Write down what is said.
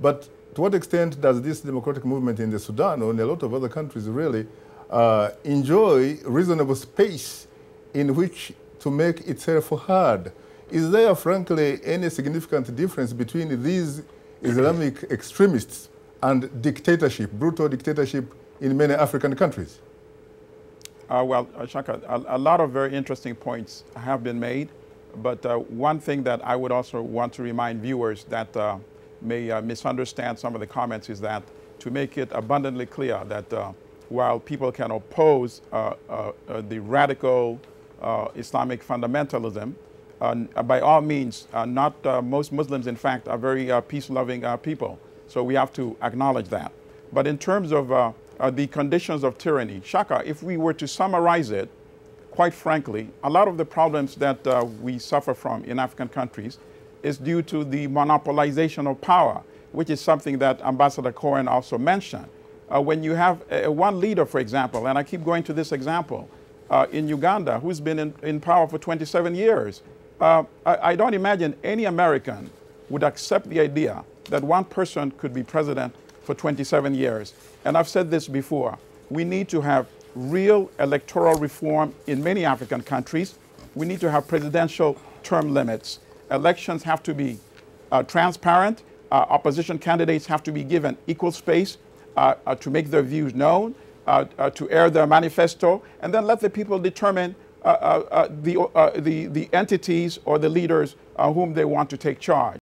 But to what extent does this democratic movement in the Sudan or in a lot of other countries really enjoy reasonable space in which to make itself heard? Is there, frankly, any significant difference between these Islamic extremists and dictatorship, brutal dictatorship in many African countries? Shaka, a lot of very interesting points have been made, but one thing that I would also want to remind viewers that may misunderstand some of the comments is that to make it abundantly clear that while people can oppose the radical Islamic fundamentalism, by all means, not most Muslims, in fact, are very peace-loving people. So we have to acknowledge that. But in terms of the conditions of tyranny, Shaka, if we were to summarize it, quite frankly, a lot of the problems that we suffer from in African countries is due to the monopolization of power, which is something that Ambassador Cohen also mentioned. When you have one leader, for example, and I keep going to this example, in Uganda, who's been in power for 27 years, I don't imagine any American would accept the idea that one person could be president for 27 years. And I've said this before, we need to have real electoral reform in many African countries. We need to have presidential term limits. Elections have to be transparent. Opposition candidates have to be given equal space to make their views known, to air their manifesto, and then let the people determine the entities or the leaders whom they want to take charge.